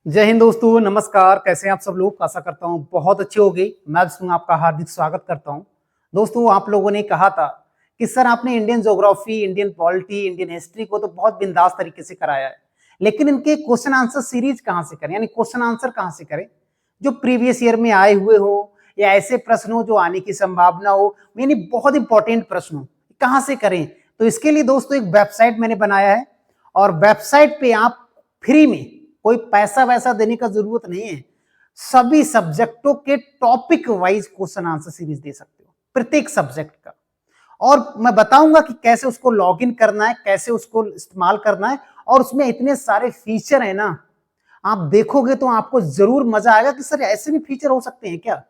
जय हिंद दोस्तों, नमस्कार। कैसे हैं आप सब लोग? आशा करता हूँ बहुत अच्छे होंगे। मैं विष्णु आपका हार्दिक स्वागत करता हूँ। दोस्तों, आप लोगों ने कहा था कि सर आपने Indian geography, Indian polity, Indian history को तो बहुत बिंदास तरीके से कराया है, लेकिन इनके क्वेश्चन आंसर सीरीज कहाँ से करें, यानी क्वेश्चन आंसर कहाँ से करें जो प्रीवियस ईयर में आए हुए हो या ऐसे प्रश्न हो जो आने की संभावना हो, यानी बहुत इंपॉर्टेंट प्रश्न हो, कहाँ से करें। तो इसके लिए दोस्तों एक वेबसाइट मैंने बनाया है और वेबसाइट पे आप फ्री में, कोई पैसा वैसा देने का जरूरत नहीं है, सभी सब्जेक्टों के topic wise question answer series दे सकते हो प्रत्येक सब्जेक्ट का। और मैं बताऊंगा कि कैसे उसको लॉगिन करना है, कैसे उसको इस्तेमाल करना है। और उसमें इतने सारे फीचर है ना, आप देखोगे तो आपको जरूर मजा आएगा कि सर ऐसे भी फीचर हो सकते हैं क्या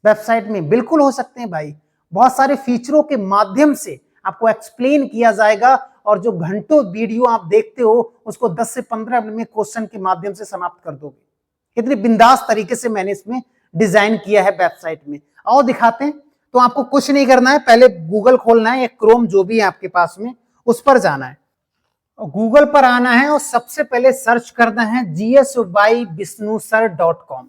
वेबसाइट में। बिल्कुल हो सकते हैं भाई। बहुत सारे फीचरों के माध्यम से आपको एक्सप्लेन किया जाएगा और जो घंटों वीडियो आप देखते हो उसको 10 से 15 मिनट में क्वेश्चन के माध्यम से समाप्त कर दोगे। कितनी बिंदास तरीके से मैंने इसमें डिजाइन किया है वेबसाइट में। आओ दिखाते हैं। तो आपको कुछ नहीं करना है, पहले गूगल खोलना है या क्रोम जो भी है आपके पास में, उस पर जाना है। गूगल पर आना है और सबसे पहले सर्च करना है gsbyvisnusar.com।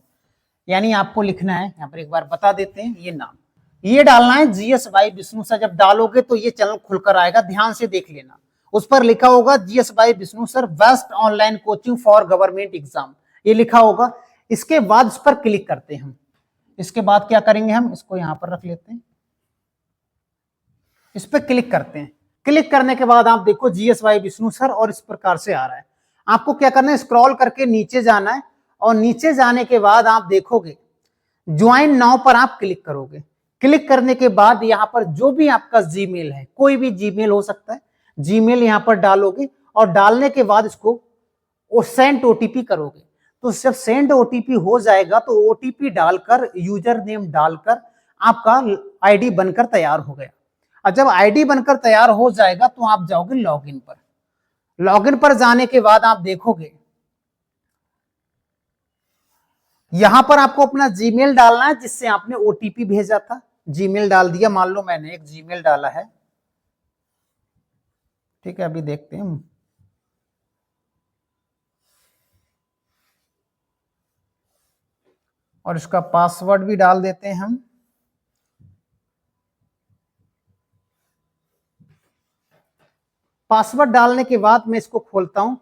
यानी आपको लिखना है, यहां पर एक बार बता देते हैं, ये नाम ये डालना है GS बाई विष्णु सर। जब डालोगे तो ये चैनल खुलकर आएगा, ध्यान से देख लेना। उस पर लिखा होगा GS by Vishnu sir best online coaching for government exam, ये लिखा होगा। इसके बाद इस पर क्लिक करते हैं हम। इसके बाद क्या करेंगे, हम इसको यहां पर रख लेते हैं, इस पर क्लिक करते हैं। क्लिक करने के बाद आप देखो GS बाई विष्णु सर और इस प्रकार से आ रहा है। आपको क्या करना है, स्क्रॉल करके नीचे जाना है और नीचे जाने के बाद आप देखोगे ज्वाइन नाउ पर आप क्लिक करोगे। क्लिक करने के बाद यहां पर जो भी आपका जीमेल है, कोई भी जीमेल हो सकता है, जीमेल यहां पर डालोगे और डालने के बाद इसको सेंड ओटीपी करोगे। तो जब सेंड ओटीपी हो जाएगा तो ओटीपी डालकर, यूजर नेम डालकर आपका आईडी बनकर तैयार हो गया। और जब आईडी बनकर तैयार हो जाएगा तो आप जाओगे लॉगिन पर। लॉगिन पर जाने के बाद आप देखोगे यहां पर आपको अपना जीमेल डालना है जिससे आपने ओटीपी भेजा था। जीमेल डाल दिया, मान लो मैंने एक जीमेल डाला है, ठीक है। अभी देखते हैं, और इसका पासवर्ड भी डाल देते हैं हम। पासवर्ड डालने के बाद मैं इसको खोलता हूं,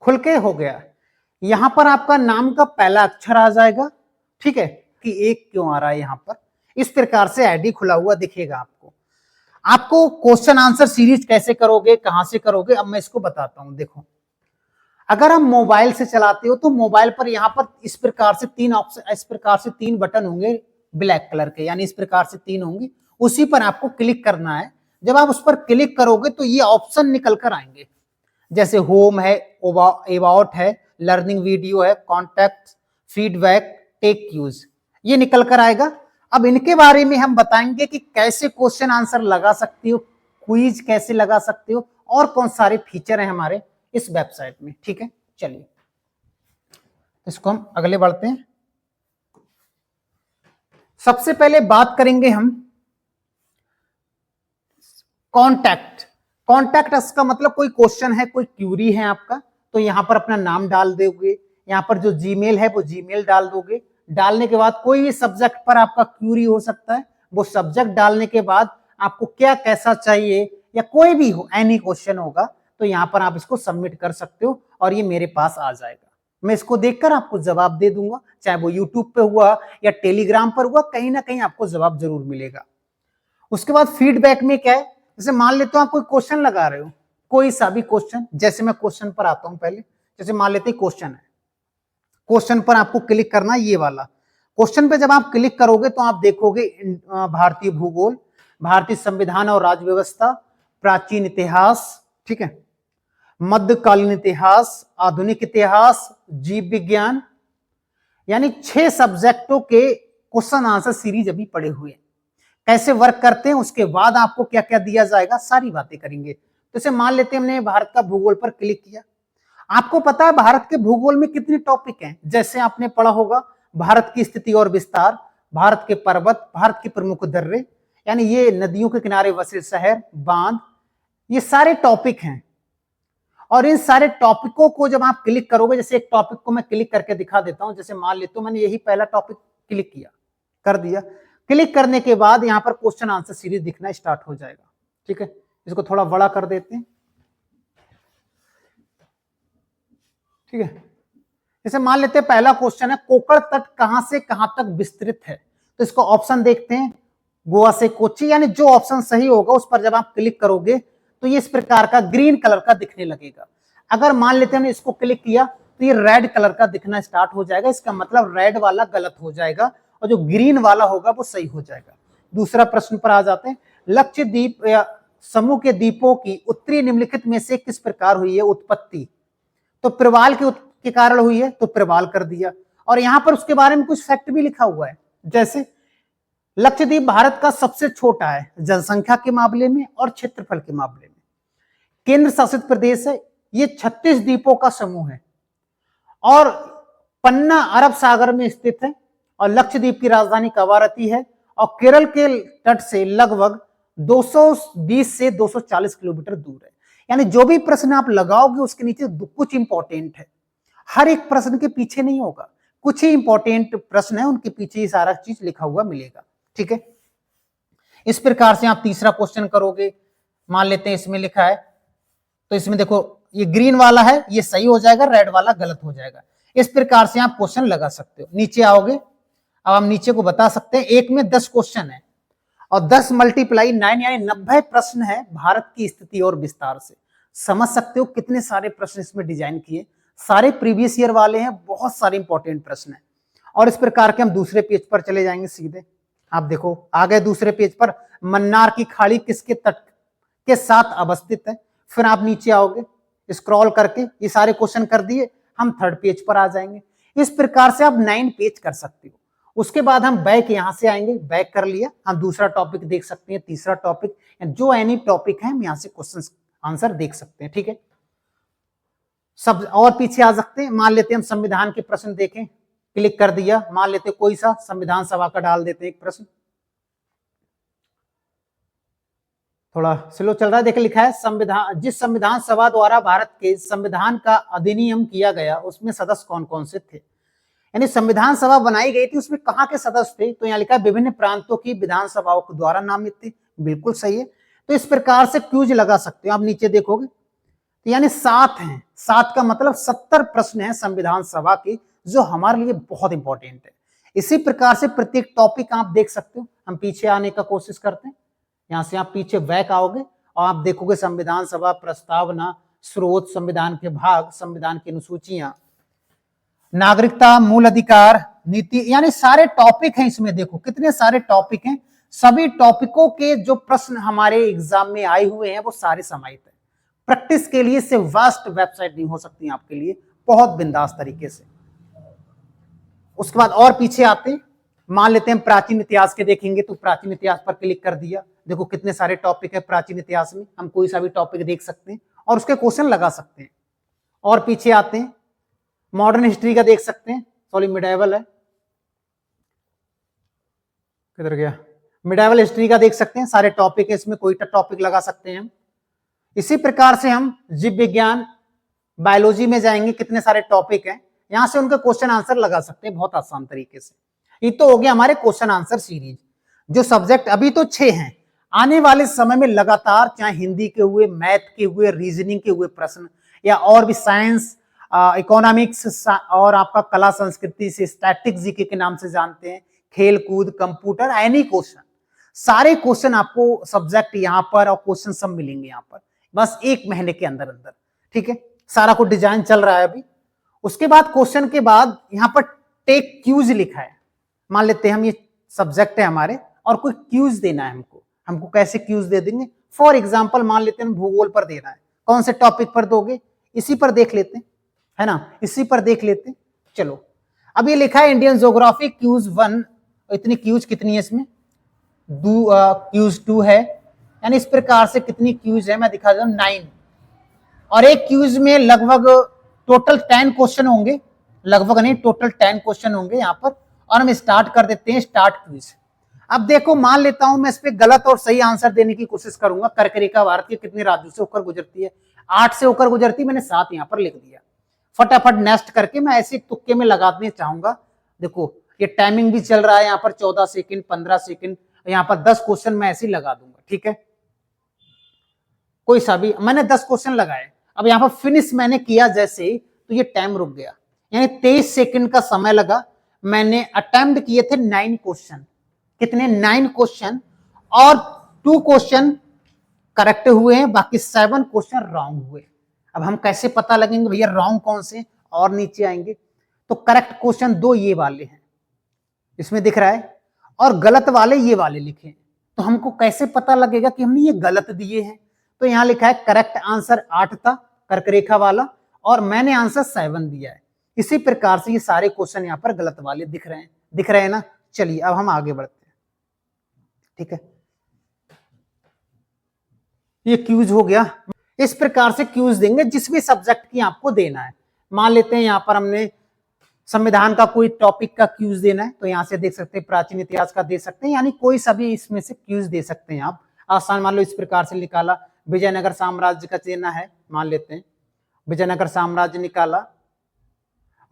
खुल के हो गया। यहां पर आपका नाम का पहला अक्षर आ जाएगा, ठीक है, कि एक क्यों आ रहा है यहां पर। इस प्रकार से आईडी खुला हुआ दिखेगा आपको। आपको क्वेश्चन आंसर सीरीज कैसे करोगे, कहां से करोगे, अब मैं इसको बताता हूं। देखो, अगर हम मोबाइल से चलाते हो तो मोबाइल पर यहां पर इस प्रकार से तीन ऑप्शन, इस प्रकार से तीन बटन होंगे ब्लैक कलर के, यानी इस प्रकार से तीन होंगे, उसी पर आपको क्लिक करना है। जब आप उस पर क्लिक करोगे तो ये ऑप्शन निकल कर आएंगे, जैसे होम है, अबाउट है, लर्निंग वीडियो है, कॉन्टैक्ट, फीडबैक, टेक यूज, ये निकल कर आएगा। अब इनके बारे में हम बताएंगे कि कैसे क्वेश्चन आंसर लगा सकते हो, क्विज कैसे लगा सकते हो, और कौन सारे फीचर हैं हमारे इस वेबसाइट में, ठीक है। चलिए इसको हम अगले बढ़ते हैं। सबसे पहले बात करेंगे हम कॉन्टैक्ट। कॉन्टैक्ट का मतलब कोई क्वेश्चन है, कोई क्यूरी है आपका, तो यहां पर अपना नाम डाल दोगे, यहां पर जो जीमेल है वो जीमेल डाल दोगे। डालने के बाद कोई भी सब्जेक्ट पर आपका क्यूरी हो सकता है, वो सब्जेक्ट डालने के बाद आपको क्या कैसा चाहिए या कोई भी हो, एनी क्वेश्चन होगा तो यहां पर आप इसको सबमिट कर सकते हो और ये मेरे पास आ जाएगा। मैं इसको देखकर आपको जवाब दे दूंगा, चाहे वो यूट्यूब पे हुआ या टेलीग्राम पर हुआ, कहीं ना कहीं आपको जवाब जरूर मिलेगा। उसके बाद फीडबैक में क्या है, जैसे मान लेते हो आप कोई क्वेश्चन लगा रहे हो, कोई सा भी क्वेश्चन, जैसे मैं क्वेश्चन पर आता हूं पहले, जैसे मान लेते हैं क्वेश्चन है, क्वेश्चन पर आपको क्लिक करना है, ये वाला क्वेश्चन पे जब आप क्लिक करोगे तो आप देखोगे भारतीय भूगोल, भारतीय संविधान और राज्य व्यवस्था, प्राचीन इतिहास, ठीक है, मध्यकालीन इतिहास, आधुनिक इतिहास, जीव विज्ञान, यानी 6 सब्जेक्टों के क्वेश्चन आंसर सीरीज अभी पड़े हुए हैं। कैसे वर्क करते हैं, उसके बाद आपको क्या क्या दिया जाएगा, सारी बातें करेंगे। तो जैसे मान लेते हैं हमने भारत का भूगोल पर क्लिक किया। आपको पता है भारत के भूगोल में कितने टॉपिक हैं, जैसे आपने पढ़ा होगा भारत की स्थिति और विस्तार, भारत के पर्वत, भारत के प्रमुख दर्रे, यानी ये नदियों के किनारे बसे शहर, बांध, ये सारे टॉपिक हैं। और इन सारे टॉपिकों को जब आप क्लिक करोगे, जैसे एक टॉपिक को मैं क्लिक करके दिखा देता हूं, जैसे मान लेता हूं मैंने यही पहला टॉपिक क्लिक किया, कर दिया। क्लिक करने के बाद यहां पर क्वेश्चन आंसर सीरीज दिखना स्टार्ट हो जाएगा। ठीक है, इसको थोड़ा बड़ा कर देते हैं। ठीक है, जैसे मान लेते हैं पहला क्वेश्चन है, कोकण तट कहां से कहां तक विस्तृत है। तो इसको ऑप्शन देखते हैं, गोवा से कोच्चि, यानी जो ऑप्शन सही होगा उस पर जब आप क्लिक करोगे तो ये इस प्रकार का ग्रीन कलर का दिखने लगेगा। अगर मान लेते हैं इसको क्लिक किया तो ये रेड कलर का दिखना स्टार्ट हो जाएगा, इसका मतलब रेड वाला गलत हो जाएगा और जो ग्रीन वाला होगा वो सही हो जाएगा। दूसरा प्रश्न पर आ जाते हैं, लक्षद्वीप समूह के द्वीपों की उत्तरी निम्नलिखित में से किस प्रकार हुई है उत्पत्ति। तो प्रवाल के कारण हुई है, तो प्रवाल कर दिया। और यहां पर उसके बारे में कुछ फैक्ट भी लिखा हुआ है, जैसे लक्षद्वीप भारत का सबसे छोटा है जनसंख्या के मामले में और क्षेत्रफल के मामले में, केंद्र शासित प्रदेश है, ये 36 द्वीपों का समूह है और पन्ना अरब सागर में स्थित है और लक्षद्वीप की राजधानी कवारती है और केरल के तट से लगभग 220 से 240 किलोमीटर दूर है। यानी जो भी प्रश्न आप लगाओगे उसके नीचे कुछ इंपॉर्टेंट है, हर एक प्रश्न के पीछे नहीं होगा, कुछ ही इंपॉर्टेंट प्रश्न है उनके पीछे ही सारा चीज लिखा हुआ मिलेगा। ठीक है, इस प्रकार से आप तीसरा क्वेश्चन करोगे, मान लेते हैं इसमें लिखा है, तो इसमें देखो ये ग्रीन वाला है ये सही हो जाएगा, रेड वाला गलत हो जाएगा। इस प्रकार से आप क्वेश्चन लगा सकते हो। नीचे आओगे, अब हम नीचे को बता सकते हैं, एक में 10 क्वेश्चन है और 10 मल्टीप्लाई 9 यानी 90 प्रश्न है भारत की स्थिति और विस्तार से। समझ सकते हो कितने सारे प्रश्न इसमें डिजाइन किए, सारे प्रीवियस ईयर वाले हैं, बहुत सारे इंपॉर्टेंट प्रश्न है। और इस प्रकार के हम दूसरे पेज पर चले जाएंगे सीधे। आप देखो आ गए दूसरे पेज पर, मन्नार की खाड़ी किसके तट के साथ अवस्थित है। फिर आप नीचे आओगे, स्क्रॉल करके ये सारे क्वेश्चन कर दिए, हम थर्ड पेज पर आ जाएंगे। इस प्रकार से आप 9 पेज कर सकते हो। उसके बाद हम बैक यहां से आएंगे, बैक कर लिया, हम दूसरा टॉपिक देख सकते हैं, तीसरा टॉपिक, जो एनी टॉपिक है हम यहां से क्वेश्चन आंसर देख सकते हैं। ठीक है, सब और पीछे आ सकते हैं, मान लेते हैं हम संविधान के प्रश्न देखें, क्लिक कर दिया, मान लेते कोई सा संविधान सभा का डाल देते हैं एक प्रश्न, थोड़ा स्लो चल रहा है। देखिए लिखा है, संविधान जिस संविधान सभा द्वारा भारत के संविधान का अधिनियम किया गया उसमें सदस्य कौन कौन से थे। यानी संविधान सभा बनाई गई थी, उसमें कहां के सदस्य थे, तो यहाँ लिखा है विभिन्न प्रांतों की विधानसभाओं के द्वारा नामित थे। बिल्कुल सही है, तो इस प्रकार से क्यूज लगा सकते हो। आप नीचे देखोगे तो यानी 7 हैं, 7 का मतलब 70 प्रश्न है संविधान सभा के, जो हमारे लिए बहुत इंपॉर्टेंट है। इसी प्रकार से प्रत्येक टॉपिक आप देख सकते हो। हम पीछे आने का कोशिश करते हैं, यहां से आप पीछे बैक आओगे और आप देखोगे संविधान सभा, प्रस्तावना, स्रोत, संविधान के भाग, संविधान की अनुसूचियां, नागरिकता, मूल अधिकार, नीति, यानी सारे टॉपिक हैं इसमें। देखो कितने सारे टॉपिक हैं, सभी टॉपिकों के जो प्रश्न हमारे एग्जाम में आए हुए हैं वो सारे समाहित है। प्रैक्टिस के लिए इससे वास्ट वेबसाइट नहीं हो सकती आपके लिए, बहुत बिंदास तरीके से। उसके बाद और पीछे आते हैं, मान लेते हैं प्राचीन इतिहास के देखेंगे, तो प्राचीन इतिहास पर क्लिक कर दिया। देखो कितने सारे टॉपिक है प्राचीन इतिहास में, हम कोई सा भी टॉपिक देख सकते हैं और उसके क्वेश्चन लगा सकते हैं। और पीछे आते हैं, मॉडर्न हिस्ट्री का देख सकते हैं, सॉरी मिडाइवल है, किधर गया, मिडाइवल हिस्ट्री का देख सकते हैं, सारे टॉपिक है इसमें, कोई टॉपिक लगा सकते हैं हम। इसी प्रकार से हम जीव विज्ञान, बायोलॉजी में जाएंगे, कितने सारे टॉपिक हैं, यहां से उनके क्वेश्चन आंसर लगा सकते हैं बहुत आसान तरीके से। ये तो हो गया हमारे क्वेश्चन आंसर सीरीज। जो सब्जेक्ट अभी तो 6 हैं, आने वाले समय में लगातार चाहे हिंदी के हुए, मैथ के हुए, रीजनिंग के हुए प्रश्न, या और भी साइंस, इकोनॉमिक्स और आपका कला संस्कृति से स्टैटिक जीके के नाम से जानते हैं, खेल कूद, कंप्यूटर, एनी क्वेश्चन, सारे क्वेश्चन आपको सब्जेक्ट यहाँ पर और क्वेश्चन सब मिलेंगे यहाँ पर, बस 1 महीने के अंदर अंदर। ठीक है, सारा कुछ डिजाइन चल रहा है अभी। उसके बाद क्वेश्चन के बाद यहाँ पर टेक क्यूज लिखा है। मान लेते हैं हम ये सब्जेक्ट है हमारे और कोई क्यूज देना है हमको, हमको कैसे क्यूज दे देंगे। फॉर एग्जाम्पल मान लेते हैं भूगोल पर देना है, कौन से टॉपिक पर दोगे, इसी पर देख लेते हैं, है ना, इसी पर देख लेते हैं। चलो अब ये लिखा है इंडियन ज्योग्राफी क्यूज 1, इतनी क्यूज कितनी है इसमें, क्यूज 2 है, यानी इस प्रकार से कितनी क्यूज है मैं दिखा देता हूं, 9। और एक क्यूज में लगभग टोटल 10 क्वेश्चन होंगे, लगभग नहीं टोटल 10 क्वेश्चन होंगे यहाँ पर। और हम स्टार्ट कर देते हैं, स्टार्ट क्विज। अब देखो मान लेता हूं मैं इस पे गलत और सही आंसर देने की कोशिश करूंगा। कर्क रेखा भारत के कितने राज्यों से होकर गुजरती है, 8 से होकर गुजरती, मैंने 7 यहाँ पर लिख दिया। फटाफट नेक्स्ट करके मैं ऐसे तुक्के में लगाने चाहूंगा। देखो ये टाइमिंग भी चल रहा है, यहाँ पर 14 सेकंड, 15 सेकंड, यहाँ पर 10 क्वेश्चन मैं ऐसे ही लगा दूंगा। ठीक है, कोई सा भी मैंने 10 क्वेश्चन लगाए। अब यहाँ पर फिनिश मैंने किया जैसे, तो ये टाइम रुक गया, यानी 23 सेकंड का समय लगा। मैंने अटेम्प्ट किए थे 9 क्वेश्चन। कितने? 9 क्वेश्चन, और 2 क्वेश्चन करेक्ट हुए हैं, बाकी 7 क्वेश्चन रॉन्ग हुए। अब हम कैसे पता लगेंगे भैया रॉन्ग कौन से? और नीचे आएंगे तो करेक्ट क्वेश्चन 2 ये वाले हैं, इसमें दिख रहा है, और गलत वाले ये वाले लिखे। तो हमको कैसे पता लगेगा कि हमने ये गलत दिए हैं? तो यहां लिखा है करेक्ट आंसर 8 था, कर्क रेखा वाला, और मैंने आंसर 7 दिया है। इसी प्रकार से ये सारे क्वेश्चन यहाँ पर गलत वाले दिख रहे हैं ना। चलिए अब हम आगे बढ़ते हैं। ठीक है, ये क्यूज हो गया। इस प्रकार से क्यूज देंगे जिस भी सब्जेक्ट की आपको देना है। मान लेते हैं यहाँ पर हमने संविधान का कोई टॉपिक का क्यूज देना है, तो यहाँ से देख सकते हैं, प्राचीन इतिहास का दे सकते हैं, यानी कोई सभी इसमें से क्यूज दे सकते हैं आप। आसान मान लो इस प्रकार से निकाला, विजयनगर साम्राज्य का देना है, मान लेते हैं विजयनगर साम्राज्य निकाला,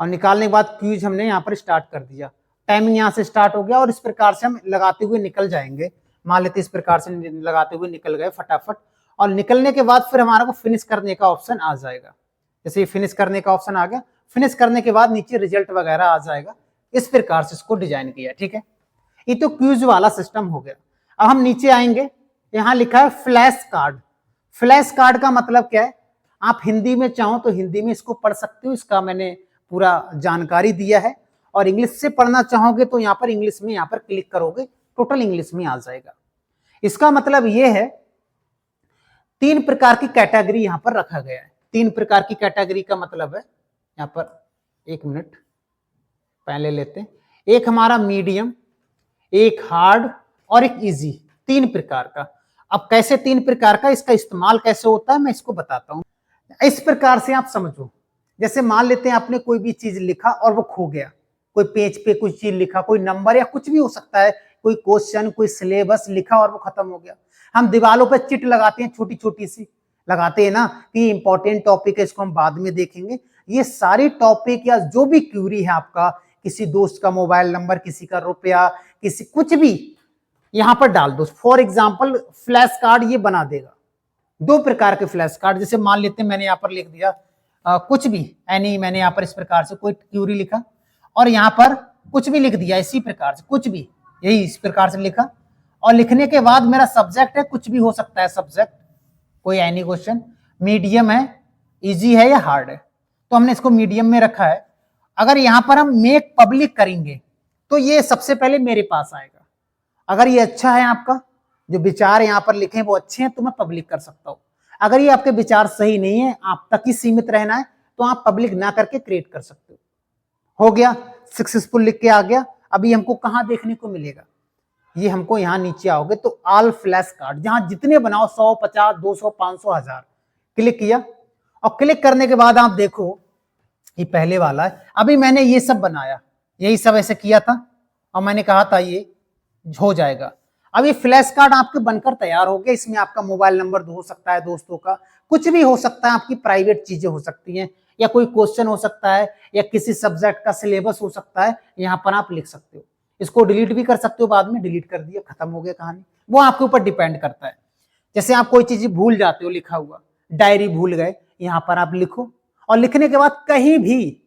और निकालने के बाद क्यूज हमने यहाँ पर स्टार्ट कर दिया। टाइमिंग यहाँ से स्टार्ट हो गया, और इस प्रकार से हम लगाते हुए निकल जाएंगे। मान लेते इस प्रकार से लगाते हुए निकल गए फटाफट, और निकलने के बाद फिर हमारा को फिनिश करने का ऑप्शन आ जाएगा। जैसे फिनिश करने का ऑप्शन आ गया, फिनिश करने के बाद नीचे रिजल्ट वगैरह आ जाएगा। इस प्रकार से इसको डिजाइन किया। ठीक है, ये तो क्यूज वाला सिस्टम हो गया। अब हम नीचे आएंगे, यहाँ लिखा है फ्लैश कार्ड। फ्लैश कार्ड का मतलब क्या है? आप हिंदी में चाहो तो हिंदी में इसको पढ़ सकते हो, इसका मैंने पूरा जानकारी दिया है, और इंग्लिश से पढ़ना चाहोगे तो यहाँ पर इंग्लिश में यहाँ पर क्लिक करोगे, टोटल इंग्लिश में आ जाएगा। इसका मतलब ये है 3 प्रकार की कैटेगरी यहाँ पर रखा गया है। 3 प्रकार की कैटेगरी का मतलब है, यहाँ पर 1 मिनट पहले लेते हैं, एक हमारा मीडियम, एक हार्ड, और एक इजी। 3 प्रकार का। अब कैसे 3 प्रकार का, इसका इस्तेमाल कैसे होता है मैं इसको बताता हूं। इस प्रकार से आप समझो, जैसे मान लेते हैं आपने कोई भी चीज लिखा और वो खो गया, कोई पेज पे कुछ चीज लिखा, कोई नंबर या कुछ भी हो सकता है, कोई क्वेश्चन, कोई सिलेबस लिखा और वो खत्म हो गया। हम दीवारों पर चिट लगाते हैं, छोटी छोटी सी लगाते हैं ना, कि इंपॉर्टेंट टॉपिक है, इसको हम बाद में देखेंगे। ये सारी टॉपिक या जो भी क्यूरी है आपका, किसी दोस्त का मोबाइल नंबर, किसी का रुपया, किसी कुछ भी, यहां पर डाल दो। फॉर एग्जाम्पल फ्लैश कार्ड ये बना देगा। 2 प्रकार के फ्लैश कार्ड, जैसे मान लेते हैं मैंने यहाँ पर लिख दिया कुछ भी, एनी, मैंने यहाँ पर इस प्रकार से कोई क्यूरी लिखा, और यहाँ पर कुछ भी लिख दिया, इसी प्रकार से कुछ भी, यही इस प्रकार से लिखा, और लिखने के बाद मेरा सब्जेक्ट है, कुछ भी हो सकता है सब्जेक्ट, कोई एनी क्वेश्चन, मीडियम है, इजी है या हार्ड है, तो हमने इसको मीडियम में रखा है। अगर यहाँ पर हम मेक पब्लिक करेंगे तो ये सबसे पहले मेरे पास आएगा। अगर ये अच्छा है, आपका जो विचार यहाँ पर लिखे वो अच्छे हैं, तो मैं पब्लिक कर सकता हूँ। अगर ये आपके विचार सही नहीं है, आप तक ही सीमित रहना है, तो आप पब्लिक ना करके क्रिएट कर सकते हो गया, सक्सेसफुल लिख के आ गया। अभी हमको कहाँ देखने को मिलेगा? ये हमको यहाँ नीचे आओगे तो ऑल फ्लैश कार्ड, जहां जितने बनाओ 100, 50, 200, 500, 1000, क्लिक किया, और क्लिक करने के बाद आप देखो ये पहले वाला है। अभी मैंने ये सब बनाया, यही सब ऐसे किया था, और मैंने कहा था ये हो जाएगा। अब ये फ्लैश कार्ड आपके बनकर तैयार हो गया। इसमें आपका मोबाइल नंबर हो सकता है, दोस्तों का, कुछ भी हो सकता है, आपकी प्राइवेट चीजें हो सकती हैं, या कोई क्वेश्चन हो सकता है, या किसी सब्जेक्ट का सिलेबस हो सकता है, यहाँ पर आप लिख सकते हो। इसको डिलीट भी कर सकते हो, बाद में डिलीट कर दिया, खत्म हो गया कहानी। वो आपके ऊपर डिपेंड करता है। जैसे आप कोई चीज भूल जाते हो, लिखा हुआ डायरी भूल गए, यहाँ पर आप लिखो, और लिखने के बाद कहीं भी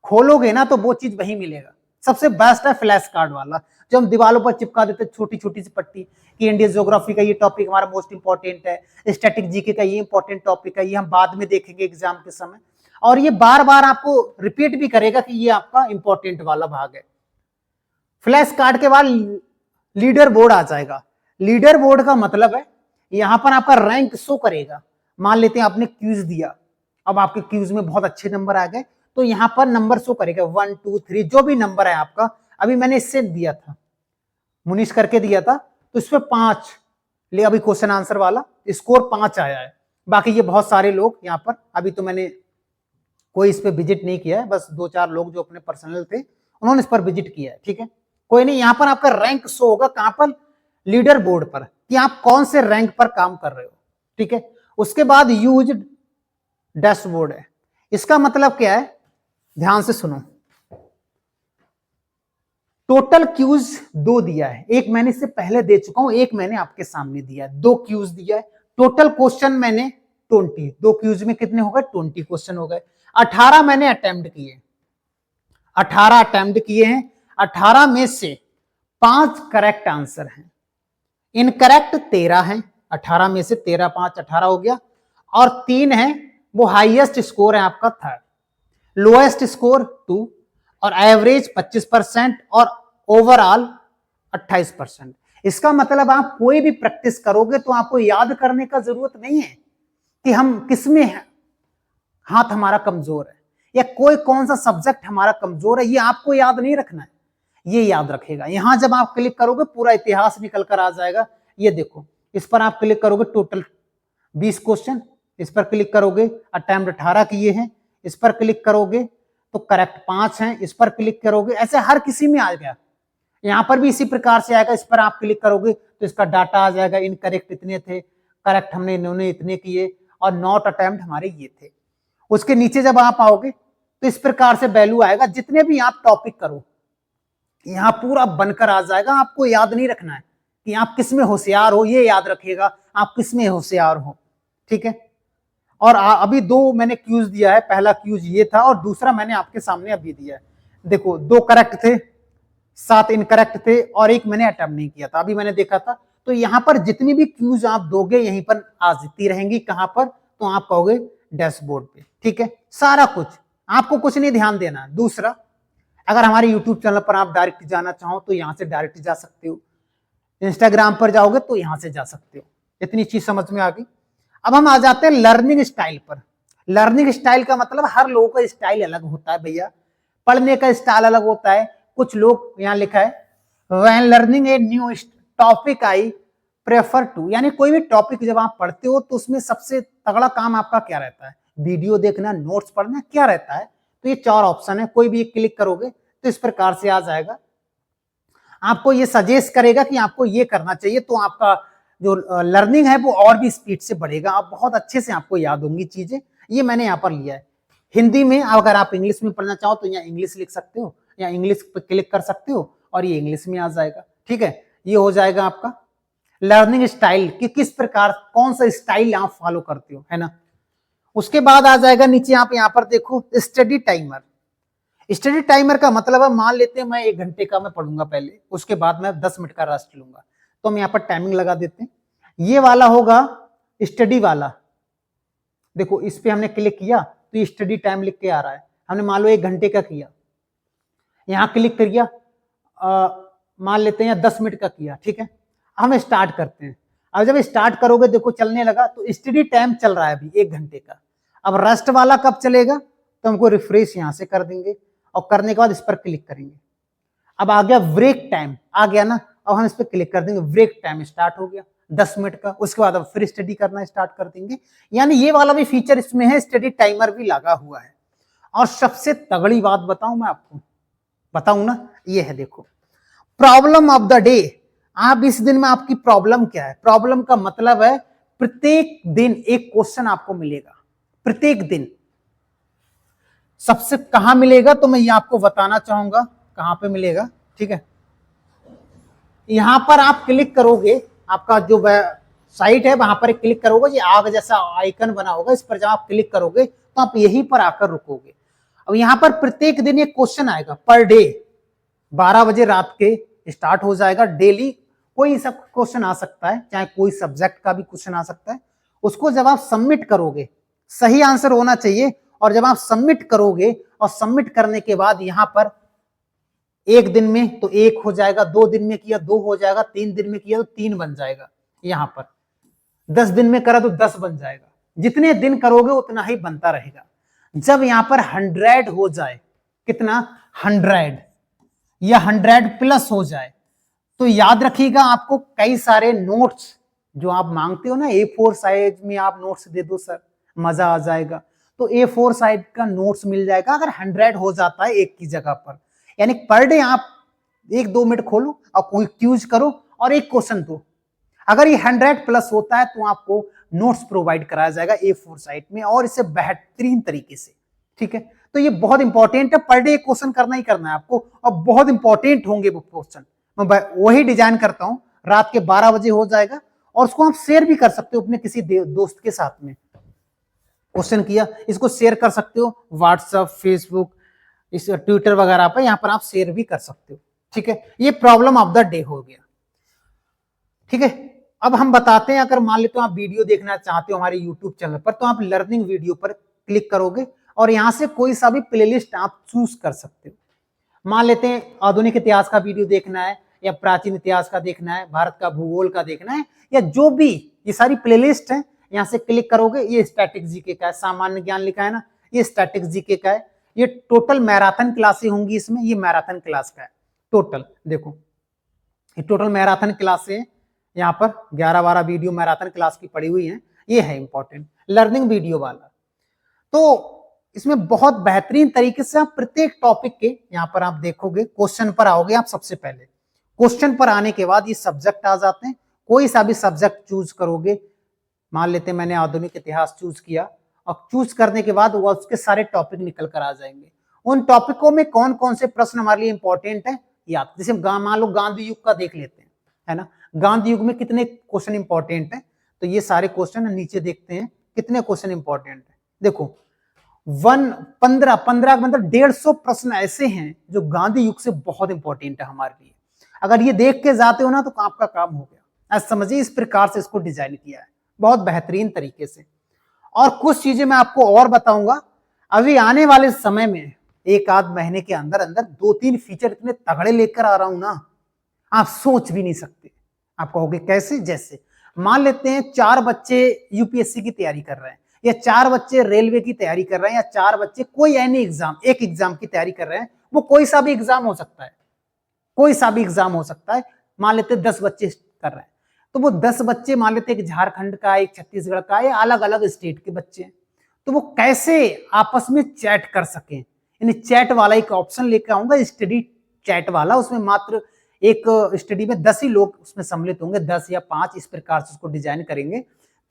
खोलोगे ना तो वो चीज वही मिलेगा। सबसे बेस्ट है फ्लैश कार्ड वाला, जो हम दीवारों पर चिपका देते, छोटी छोटी सी पट्टी कि इंडियन ज्योग्राफी का ये टॉपिक हमारा मोस्ट इंपॉर्टेंट है, स्टैटिक जीके का ये इंपॉर्टेंट टॉपिक है, ये हम बाद में देखेंगे एग्जाम के समय, और ये बार बार आपको रिपीट भी करेगा कि ये आपका इंपॉर्टेंट वाला भाग है। फ्लैश कार्ड के बाद लीडर बोर्ड आ जाएगा। लीडर बोर्ड का मतलब है यहां पर आपका रैंक शो करेगा। मान लेते हैं आपने क्यूज दिया, अब आपके क्यूज में बहुत अच्छे नंबर आ गए, तो यहां पर नंबर शो करेगा 1 2 3, जो भी नंबर है आपका। अभी मैंने इससे दिया था, मुनीश करके दिया था, तो इस पे 5 ले, अभी क्वेश्चन आंसर वाला स्कोर 5 आया है। बाकी ये बहुत सारे लोग यहाँ पर, अभी तो मैंने कोई इस पे विजिट नहीं किया है, बस 2-4 लोग जो अपने पर्सनल थे उन्होंने इस पर विजिट किया है। ठीक है, कोई नहीं, यहाँ पर आपका रैंक शो होगा, कहां पर? लीडर बोर्ड पर, कि आप कौन से रैंक पर काम कर रहे हो। ठीक है, उसके बाद यूज डैशबोर्ड है। इसका मतलब क्या है, ध्यान से सुनो। टोटल क्यूज 2 दिया है, एक मैंने इससे पहले दे चुका हूं, एक मैंने आपके सामने दिया है, 2 क्यूज दिया है। टोटल क्वेश्चन मैंने 20, 2 क्यूज में कितने हो गए, 20 क्वेश्चन हो गए। 18 मैंने अटेम्प्ट किए, 18 अटेम्प्ट किए हैं। 18 में से 5 करेक्ट आंसर हैं, इनकरेक्ट 13 हैं। 18 में से 13, 5 18 हो गया। और 3 है वो हाईएस्ट स्कोर है आपका 3rd, लोएस्ट स्कोर 2 और एवरेज 25% और ओवरऑल 28%। इसका मतलब आप कोई भी प्रैक्टिस करोगे तो आपको याद करने का जरूरत नहीं है कि हम किसमें है, हाथ हमारा कमजोर है या कोई कौन सा सब्जेक्ट हमारा कमजोर है, ये आपको याद नहीं रखना है, ये याद रखेगा। यहां जब आप क्लिक करोगे पूरा इतिहास निकल कर आ जाएगा। ये देखो, इस पर आप क्लिक करोगे, टोटल 20 क्वेश्चन, इस पर क्लिक करोगे अटेम्प्ट 18 किए हैं, इस पर क्लिक करोगे तो करेक्ट 5 हैं, इस पर क्लिक करोगे, ऐसे हर किसी में आ गया। यहां पर भी इसी प्रकार से आएगा, इस पर आप क्लिक करोगे तो इसका डाटा आ जाएगा, इनकरेक्ट इतने थे, करेक्ट हमने इन्होंने इतने किए और नॉट अटेम्प्ट हमारे ये थे। उसके नीचे जब आप आओगे तो इस प्रकार से वैल्यू आएगा, जितने भी आप टॉपिक करो यहां पूरा बनकर आ जाएगा। आपको याद नहीं रखना है कि आप किसमें होशियार हो, ये याद रखिएगा आप किसमें होशियार हो, ठीक है। और अभी 2 मैंने क्यूज दिया है, पहला क्यूज ये था और दूसरा मैंने आपके सामने अभी दिया है। देखो 2 करेक्ट थे, 7 इनकरेक्ट थे और 1 मैंने अटेम्प्ट नहीं किया था, अभी मैंने देखा था। तो यहां पर जितनी भी क्यूज आप दोगे यहीं पर आ जाती रहेंगी, कहां पर, तो आप कहोगे डैशबोर्ड पे, ठीक है। सारा कुछ, आपको कुछ नहीं ध्यान देना। दूसरा, अगर हमारे यूट्यूब चैनल पर आप डायरेक्ट जाना चाहो तो यहां से डायरेक्ट जा सकते हो, इंस्टाग्राम पर जाओगे तो यहां से जा सकते हो। इतनी चीज समझ में आ गई। अब हम आ जाते हैं लर्निंग स्टाइल पर। लर्निंग स्टाइल का मतलब हर लोगों का स्टाइल अलग होता है भैया, पढ़ने का स्टाइल अलग होता है। कुछ लोग, यहां लिखा है when learning a new topic I prefer to, यानी कोई भी टॉपिक जब आप पढ़ते हो तो उसमें सबसे तगड़ा काम आपका क्या रहता है, वीडियो देखना, नोट्स पढ़ना, क्या रहता है। तो ये 4 ऑप्शन है, कोई भी एक क्लिक करोगे तो इस प्रकार से आ जाएगा। आपको ये सजेस्ट करेगा कि आपको ये करना चाहिए, तो आपका जो लर्निंग है वो और भी स्पीड से बढ़ेगा, आप बहुत अच्छे से आपको याद होंगी चीजें। ये मैंने यहाँ पर लिया है। हिंदी में अगर आप इंग्लिश में पढ़ना चाहो तो यहाँ इंग्लिश लिख सकते हो या इंग्लिश पर क्लिक कर सकते हो और ये इंग्लिश में आ जाएगा, ठीक है। ये हो जाएगा आपका लर्निंग स्टाइल कि किस प्रकार, कौन सा स्टाइल आप फॉलो करते हो, है ना। उसके बाद आ जाएगा नीचे आप यहाँ पर देखो स्टडी टाइमर। स्टडी टाइमर का मतलब है, मान लेते हैं मैं 1 घंटे का मैं पढ़ूंगा पहले, उसके बाद मैं 10 मिनट का रेस्ट लूंगा, तो हम यहाँ पर टाइमिंग लगा देते हैं। ये वाला होगा स्टडी वाला, देखो इस पे हमने क्लिक किया तो ये स्टडी टाइम लिख के आ रहा है। हमने मान लो 1 घंटे का किया, यहाँ क्लिक कर किया, मान लेते हैं 10 मिनट का किया, ठीक है। हम स्टार्ट करते हैं। अब जब स्टार्ट करोगे देखो चलने लगा, तो स्टडी टाइम चल रहा है अभी 1 घंटे का। अब रेस्ट वाला कब चलेगा, तो हमको रिफ्रेश यहां से कर देंगे और करने के बाद इस पर क्लिक करेंगे। अब आ गया ब्रेक टाइम, आ गया ना, अब हम इस पर क्लिक कर देंगे, ब्रेक टाइम स्टार्ट हो गया 10 मिनट का। उसके बाद अब फिर स्टडी करना स्टार्ट कर देंगे। यानी ये वाला भी फीचर इसमें है, स्टडी टाइमर भी लगा हुआ है। और सबसे तगड़ी बात बताऊं मैं आपको, बताऊं ना, ये है देखो प्रॉब्लम ऑफ द डे। आप इस दिन में आपकी प्रॉब्लम क्या है, प्रॉब्लम का मतलब है प्रत्येक दिन एक क्वेश्चन आपको मिलेगा, प्रत्येक दिन। सबसे कहां मिलेगा तो मैं ये आपको बताना चाहूंगा कहां पे मिलेगा, ठीक है। यहां पर आप क्लिक करोगे, आपका जो साइट है वहां पर क्लिक करोगे, ये आग जैसा आइकन बना होगा, इस पर जब आप क्लिक करोगे तो आप यहीं पर आकर रुकोगे। अब यहां पर प्रत्येक दिन एक क्वेश्चन आएगा पर डे, 12 बजे रात के स्टार्ट हो जाएगा। डेली कोई सब क्वेश्चन आ सकता है, चाहे कोई सब्जेक्ट का भी क्वेश्चन आ सकता है। उसको जब आप सबमिट करोगे, सही आंसर होना चाहिए, और जब आप सबमिट करोगे और सबमिट करने के बाद यहां पर 1 दिन में तो 1 हो जाएगा, 2 दिन में किया 2 हो जाएगा, 3 दिन में किया तो 3 बन जाएगा, यहां पर 10 दिन में करा तो 10 बन जाएगा। जितने दिन करोगे उतना ही बनता रहेगा। जब यहां पर 100 हो जाए, कितना 100 या 100 प्लस हो जाए, तो याद रखिएगा आपको कई सारे नोट्स जो आप मांगते हो ना, A4 साइज में आप नोट्स दे दो सर, मजा आ जाएगा। तो A4 साइज का नोट्स मिल जाएगा अगर 100 हो जाता है एक की जगह पर। यानी पर डे आप 1-2 मिनट खोलो और कोई क्यूज करो और एक क्वेश्चन दो। अगर ये 100 प्लस होता है तो आपको नोट्स प्रोवाइड कराया जाएगा A4 साइट में, और इसे बेहतरीन तरीके से। ठीक है, तो ये बहुत इंपॉर्टेंट है, पर डे क्वेश्चन करना ही करना है आपको, और बहुत इंपॉर्टेंट होंगे वो क्वेश्चन। मैं वही डिजाइन करता हूं, रात के 12 बजे हो जाएगा, और उसको आप शेयर भी कर सकते हो अपने किसी दोस्त के साथ में। क्वेश्चन किया, इसको शेयर कर सकते हो व्हाट्सएप, फेसबुक, इस ट्विटर वगैरह पर, यहां पर आप शेयर भी कर सकते हो। ठीक है, ये प्रॉब्लम ऑफ द डे हो गया। ठीक है, अब हम बताते हैं, अगर मान लेते हो आप वीडियो देखना चाहते हो हमारे यूट्यूब चैनल पर, तो आप लर्निंग वीडियो पर क्लिक करोगे और यहां से कोई सा भी प्लेलिस्ट आप चूज कर सकते हो। मान लेते हैं आधुनिक इतिहास का वीडियो देखना है, या प्राचीन इतिहास का देखना है, भारत का भूगोल का देखना है, या जो भी, ये सारी प्लेलिस्ट है, यहां से क्लिक करोगे। ये स्टैटिक जीके का है, सामान्य ज्ञान लिखा है ना, ये स्टैटिक जीके का है। ये टोटल मैराथन क्लासें होंगी इसमें, ये मैराथन क्लास का है टोटल। देखो ये टोटल मैराथन क्लासें हैं, यहाँ पर 11-12 वीडियो मैराथन क्लास की पड़ी हुई हैं। ये है इंपॉर्टेंट लर्निंग वीडियो वाला। तो इसमें बहुत बेहतरीन तरीके से आप प्रत्येक टॉपिक के यहाँ पर आप देखोगे, क्वेश्चन पर आओगे आप। सबसे पहले क्वेश्चन पर आने के बाद ये सब्जेक्ट आ जाते हैं, कोई सा भी सब्जेक्ट चूज करोगे। मान लेते हैं मैंने आधुनिक इतिहास चूज किया, और चूज करने के बाद वो उसके सारे टॉपिक निकल कर आ जाएंगे। उन टॉपिकों में कौन कौन से प्रश्न हमारे लिए इंपॉर्टेंट है, याद, जैसे मान लो गांधी युग का देख लेते हैं, है ना, गांधी युग में कितने क्वेश्चन इंपॉर्टेंट है, तो ये सारे क्वेश्चन नीचे देखते हैं कितने क्वेश्चन इंपॉर्टेंट है। देखो 15 मतलब 150 प्रश्न ऐसे हैं जो गांधी युग से बहुत इंपॉर्टेंट है हमारे लिए। अगर ये देख के जाते हो ना तो आपका काम हो गया। ऐसा समझिए, इस प्रकार से इसको डिजाइन किया है बहुत बेहतरीन तरीके से। और कुछ चीजें मैं आपको और बताऊंगा अभी आने वाले समय में, एक आध महीने के अंदर अंदर 2-3 फीचर इतने तगड़े लेकर आ रहा हूं ना, आप सोच भी नहीं सकते। आप कहोगे कैसे? जैसे मान लेते हैं 4 बच्चे यूपीएससी की तैयारी कर रहे हैं, या 4 बच्चे रेलवे की तैयारी कर रहे हैं, या 4 बच्चे कोई एनी एग्जाम, एक एग्जाम की तैयारी कर रहे हैं। वो कोई सा भी एग्जाम हो सकता है, कोई सा भी एग्जाम हो सकता है। मान लेते 10 बच्चे कर रहे हैं, तो वो 10 बच्चे मान लेते एक झारखंड का, एक छत्तीसगढ़ का, या अलग अलग स्टेट के बच्चे हैं। तो वो कैसे आपस में चैट कर सकें, यानी चैट वाला एक ऑप्शन लेकर आऊंगा, स्टडी चैट वाला। उसमें मात्र एक स्टडी में 10 ही लोग उसमें सम्मिलित होंगे, 10 या 5, इस प्रकार से उसको डिजाइन करेंगे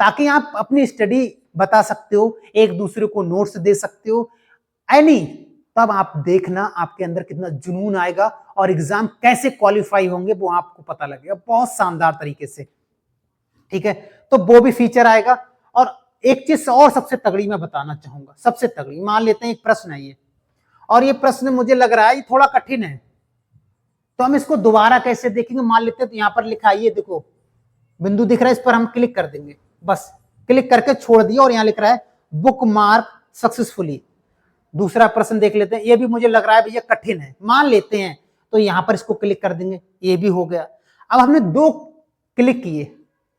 ताकि आप अपनी स्टडी बता सकते हो, एक दूसरे को नोट्स दे सकते हो एनी। तब आप देखना आपके अंदर कितना जुनून आएगा, और एग्जाम कैसे क्वालिफाई होंगे वो आपको पता लगेगा बहुत शानदार तरीके से। ठीक है, तो वो भी फीचर आएगा। और एक चीज और सबसे तगड़ी मैं बताना चाहूंगा, सबसे तगड़ी, मान लेते हैं एक प्रश्न है ये, और ये प्रश्न मुझे लग रहा है ये थोड़ा कठिन है, तो हम इसको दोबारा कैसे देखेंगे। मान लेते हैं तो यहां पर लिखा है, ये देखो बिंदु दिख रहा है, इस पर हम क्लिक कर देंगे, बस क्लिक करके छोड़ दिया, और यहां लिख रहा है बुक मार्क सक्सेसफुली। दूसरा प्रश्न देख लेते हैं, ये भी मुझे लग रहा है भैया कठिन है, मान लेते हैं, तो यहां पर इसको क्लिक कर देंगे, ये भी हो गया। अब हमने 2 क्लिक किए,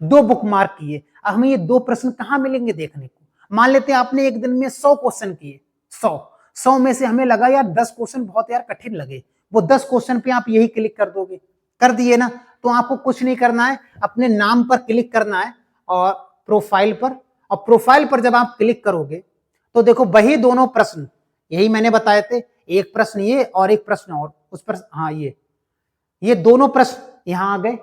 2 बुक मार्क किए, अब हमें ये 2 प्रश्न कहां मिलेंगे देखने को। मान लेते हैं आपने एक दिन में 100 क्वेश्चन किए, 100 में से हमें लगा यार 10 क्वेश्चन बहुत यार कठिन लगे, वो 10 क्वेश्चन पे आप यही क्लिक कर दोगे, कर दिए ना। तो आपको कुछ नहीं करना है, अपने नाम पर क्लिक करना है और प्रोफाइल पर, और प्रोफाइल पर जब आप क्लिक करोगे तो देखो वही दोनों प्रश्न, यही मैंने बताए थे, एक प्रश्न ये और एक प्रश्न और उस पर, हाँ ये दोनों प्रश्न यहां आ गए।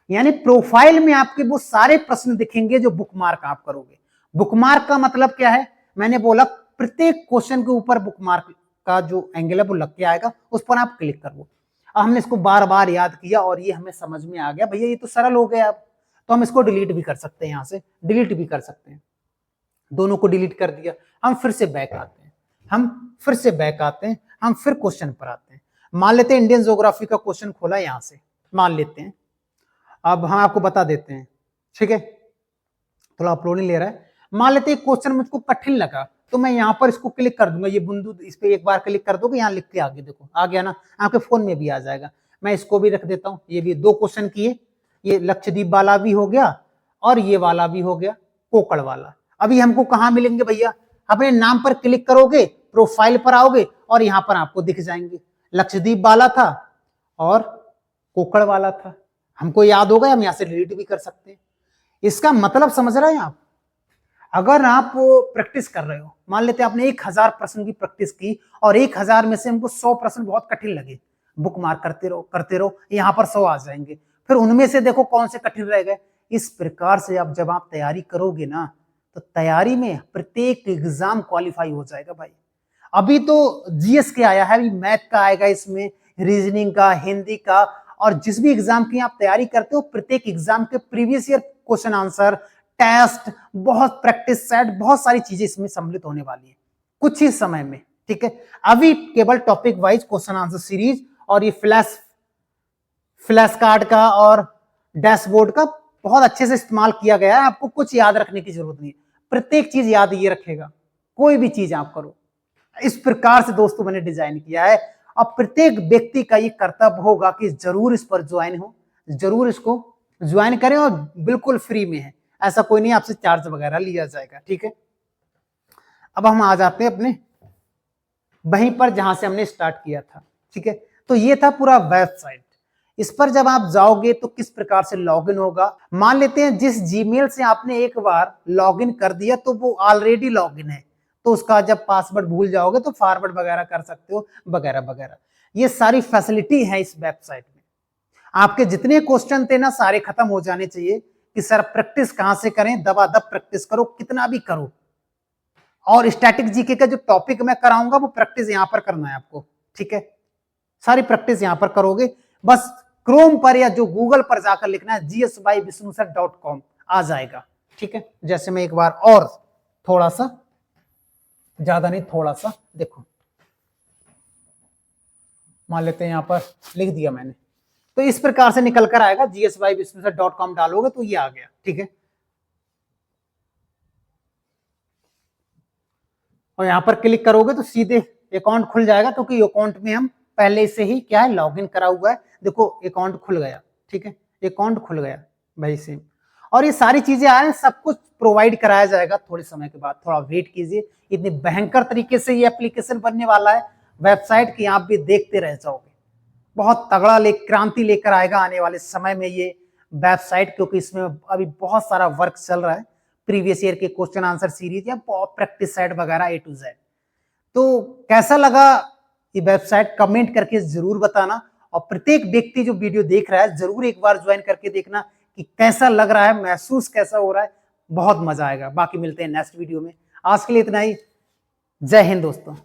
यानी प्रोफाइल में आपके वो सारे प्रश्न दिखेंगे जो बुकमार्क आप करोगे। बुकमार्क का मतलब क्या है, मैंने बोला प्रत्येक क्वेश्चन के ऊपर बुकमार्क का जो एंगल है वो लग के आएगा, उस पर आप क्लिक करो। हमने इसको बार बार याद किया और ये हमें समझ में आ गया, भैया ये तो सरल हो गया। अब तो हम इसको डिलीट भी कर सकते हैं, यहां से डिलीट भी कर सकते हैं। दोनों को डिलीट कर दिया, हम फिर से बैक आते हैं, हम फिर क्वेश्चन पर आते हैं। मान लेते हैं इंडियन ज्योग्राफी का क्वेश्चन खोला यहां से, मान लेते हैं। अब हम आपको बता देते हैं, ठीक है, थोड़ा अपलोड नहीं ले रहा है। मान लेते हैं क्वेश्चन मुझको कठिन लगा, तो मैं यहाँ पर इसको क्लिक कर दूंगा, ये बिंदु इस पे एक बार क्लिक कर दोगे, यहाँ लिख के आगे देखो आ गया ना, आपके फोन में भी आ जाएगा। मैं इसको भी रख देता हूँ, ये भी 2 क्वेश्चन किए, ये लक्षद्वीप वाला भी हो गया और ये वाला भी हो गया, कोकड़ वाला। अभी हमको कहाँ मिलेंगे भैया, अपने नाम पर क्लिक करोगे, प्रोफाइल पर आओगे और यहाँ पर आपको दिख जाएंगे, लक्षद्वीप वाला था और कोकड़ वाला था। हमको याद होगा, हम यहाँ से डिलीट भी कर सकते हैं। इसका मतलब समझ रहे हैं आप, अगर आप प्रैक्टिस कर रहे हो, मान लेते हैं आपने 1000 प्रश्न की प्रैक्टिस की और 1000 में से हमको 100 प्रश्न बहुत कठिन लगे, बुक मार्क करते रहो, यहाँ पर 100 आ जाएंगे। फिर उनमें से देखो कौन से कठिन रह गए, इस प्रकार से अब जब आप तैयारी करोगे ना, तो तैयारी में प्रत्येक एग्जाम क्वालिफाई हो जाएगा भाई। अभी तो जीएस के आया है, अभी मैथ का आएगा, इसमें रीजनिंग का, हिंदी का, और जिस भी एग्जाम की आप तैयारी करते हो प्रत्येक एग्जाम के previous year question answer, test, बहुत प्रैक्टिस सेट, बहुत सारी चीजें इसमें सम्मिलित होने वाली है कुछ ही समय में। ठीक है, अभी केवल topic wise question answer series और ये फ्लैश कार्ड का और डैशबोर्ड का बहुत अच्छे से इस्तेमाल किया गया है। आपको कुछ याद रखने की जरूरत नहीं, प्रत्येक चीज याद ये रखेगा, कोई भी चीज आप करो। इस प्रकार से दोस्तों मैंने डिजाइन किया है। अब प्रत्येक व्यक्ति का ये कर्तव्य होगा कि जरूर इस पर ज्वाइन हो, जरूर इसको ज्वाइन करें, और बिल्कुल फ्री में है, ऐसा कोई नहीं आपसे चार्ज वगैरह लिया जाएगा। ठीक है, अब हम आ जाते हैं अपने वहीं पर जहां से हमने स्टार्ट किया था। ठीक है, तो ये था पूरा वेबसाइट। इस पर जब आप जाओगे तो किस प्रकार से लॉगिन होगा, मान लेते हैं जिस जीमेल से आपने एक बार लॉगिन कर दिया तो वो ऑलरेडी लॉगिन है, तो उसका जब पासवर्ड भूल जाओगे तो फॉरवर्ड वगैरह कर सकते हो, वगैरह वगैरह। ये सारी फैसिलिटी है इस वेबसाइट में। आपके जितने क्वेश्चन थे ना सारे खत्म हो जाने चाहिए कि सर प्रैक्टिस कहां से करें, दबादब प्रैक्टिस करो, कितना भी करो। और स्टैटिक जीके का जो टॉपिक मैं कराऊंगा वो प्रैक्टिस यहां पर करना है आपको। ठीक है, सारी प्रैक्टिस यहां पर करोगे। बस क्रोम पर या जो गूगल पर जाकर लिखना है gsbyvisnusar.com, आ जाएगा। ठीक है, जैसे मैं एक बार और थोड़ा सा, ज्यादा नहीं थोड़ा सा देखो, मान लेते हैं यहां पर लिख दिया मैंने, तो इस प्रकार से निकल कर आएगा gsbyvisnusar.com डालोगे तो ये आ गया। ठीक है, और यहां पर क्लिक करोगे तो सीधे अकाउंट खुल जाएगा, क्योंकि अकाउंट में हम पहले से ही क्या है लॉगिन करा हुआ है। देखो अकाउंट खुल गया। ठीक है, अकाउंट खुल गया भाई से, और ये सारी चीजें आ रही हैं, सब कुछ प्रोवाइड कराया जाएगा थोड़े समय के बाद, थोड़ा वेट कीजिए। इतनी भयंकर तरीके से ये एप्लीकेशन बनने वाला है वेबसाइट की, आप भी देखते रह जाओगे। बहुत तगड़ा क्रांति लेकर आएगा आने वाले समय में ये वेबसाइट, क्योंकि इसमें अभी बहुत सारा वर्क चल रहा है, प्रीवियस ईयर के क्वेश्चन आंसर सीरीज या प्रैक्टिस सेट वगैरह A to Z। तो कैसा लगा ये वेबसाइट कमेंट करके जरूर बताना, और प्रत्येक व्यक्ति जो वीडियो देख रहा है जरूर एक बार ज्वाइन करके देखना कि कैसा लग रहा है, महसूस कैसा हो रहा है, बहुत मजा आएगा। बाकी मिलते हैं नेक्स्ट वीडियो में, आज के लिए इतना ही। जय हिंद दोस्तों।